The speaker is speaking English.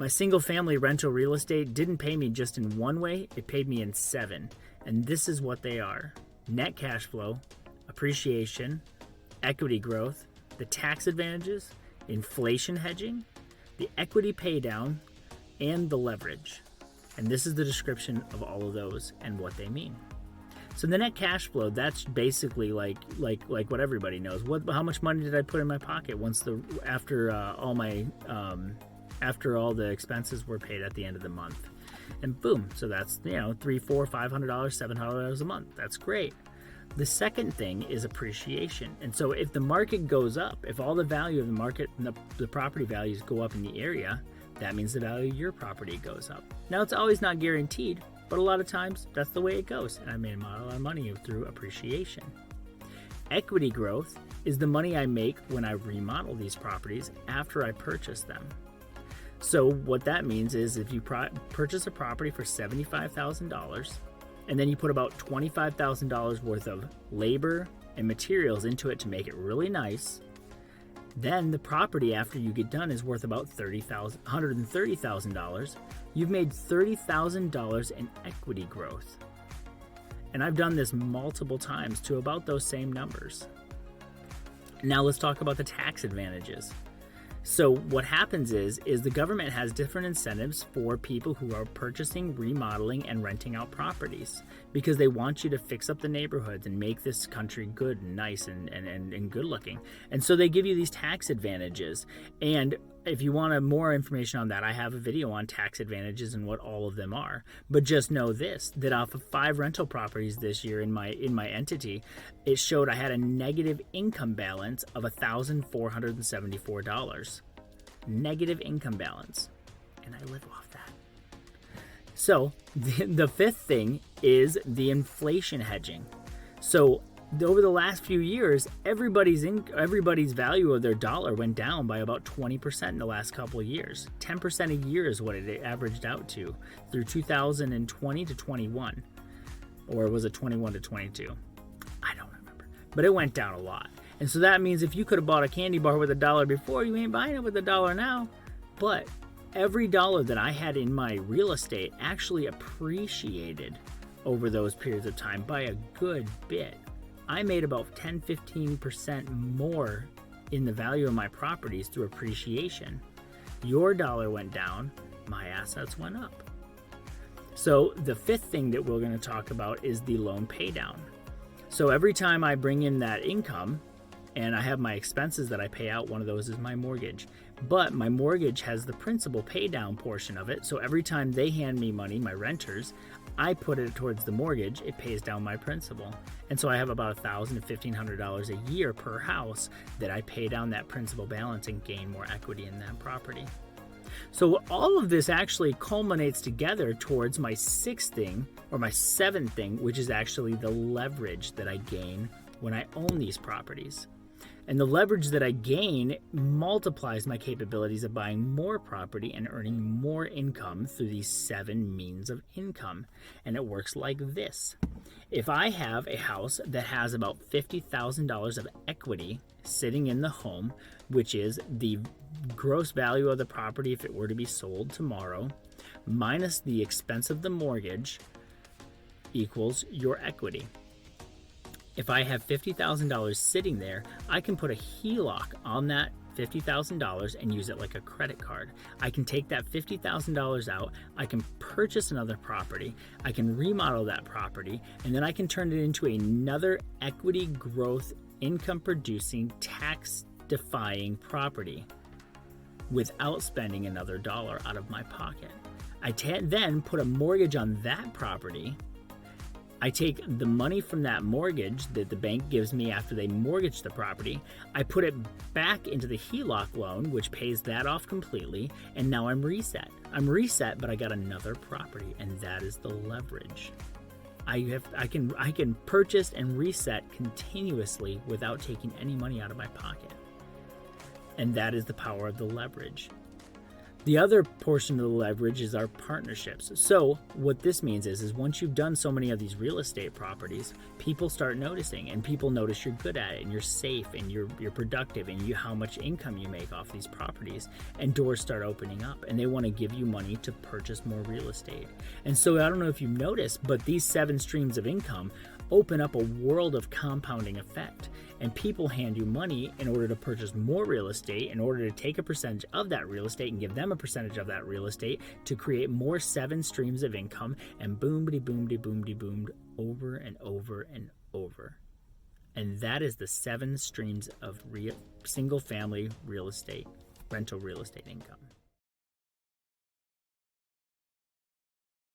My single family rental real estate didn't pay me just in one way, it paid me in 7. And this is what they are: net cash flow, appreciation, equity growth, the tax advantages, inflation hedging, the equity pay down, and the leverage. And this is the description of all of those and what they mean. So the net cash flow, that's basically like what everybody knows. How much money did I put in my pocket after all the expenses were paid at the end of the month? And boom, so that's $300, $400, $500, $700 a month. That's great. The second thing is appreciation. And so if the market goes up, if all the value of the market and the property values go up in the area, that means the value of your property goes up. Now, it's always not guaranteed, but a lot of times that's the way it goes. And I made a lot of money through appreciation. Equity growth is the money I make when I remodel these properties after I purchase them. So what that means is if you purchase a property for $75,000 and then you put about $25,000 worth of labor and materials into it to make it really nice, then the property after you get done is worth about $130,000. You've made $30,000 in equity growth. And I've done this multiple times to about those same numbers. Now let's talk about the tax advantages. So what happens is the government has different incentives for people who are purchasing, remodeling, and renting out properties because they want you to fix up the neighborhoods and make this country good and nice and good looking. And so they give you these tax advantages. And if you want more information on that, I have a video on tax advantages and what all of them are. But just know this, that off of 5 rental properties this year in my entity, it showed I had a negative income balance of $1,474. Negative income balance. And I live off that. So the fifth thing is the inflation hedging. So over the last few years, everybody's value of their dollar went down by about 20% in the last couple of years. 10% a year is what it averaged out to through 2020 to 21. Or was it 21 to 22? I don't remember. But it went down a lot. And so that means if you could have bought a candy bar with $1 before, you ain't buying it with $1 now. But every dollar that I had in my real estate actually appreciated over those periods of time by a good bit. I made about 10-15% more in the value of my properties through appreciation. Your dollar went down, my assets went up. So the fifth thing that we're going to talk about is the loan pay down. So every time I bring in that income and I have my expenses that I pay out, one of those is my mortgage. But my mortgage has the principal pay down portion of it. So every time they hand me money, my renters, I put it towards the mortgage, it pays down my principal. And so I have about $1,000 to $1,500 a year per house that I pay down that principal balance and gain more equity in that property. So all of this actually culminates together towards my sixth thing, or my seventh thing, which is actually the leverage that I gain when I own these properties. And the leverage that I gain multiplies my capabilities of buying more property and earning more income through these 7 means of income. And it works like this. If I have a house that has about $50,000 of equity sitting in the home, which is the gross value of the property if it were to be sold tomorrow, minus the expense of the mortgage, equals your equity. If I have $50,000 sitting there, I can put a HELOC on that $50,000 and use it like a credit card. I can take that $50,000 out, I can purchase another property, I can remodel that property, and then I can turn it into another equity growth, income producing, tax defying property without spending another dollar out of my pocket. I then put a mortgage on that property. I take the money from that mortgage that the bank gives me after they mortgage the property, I put it back into the HELOC loan, which pays that off completely, and now I'm reset. I'm reset, but I got another property, and that is the leverage. I can purchase and reset continuously without taking any money out of my pocket. And that is the power of the leverage. The other portion of the leverage is our partnerships. So what this means is once you've done so many of these real estate properties, people start noticing, and people notice you're good at it and you're safe and you're productive and how much income you make off these properties, and doors start opening up and they want to give you money to purchase more real estate. And so I don't know if you've noticed, but these 7 streams of income open up a world of compounding effect, and people hand you money in order to purchase more real estate, in order to take a percentage of that real estate and give them a percentage of that real estate to create more 7 streams of income, and boomed over and over and over. And that is the 7 streams of single family real estate, rental real estate income.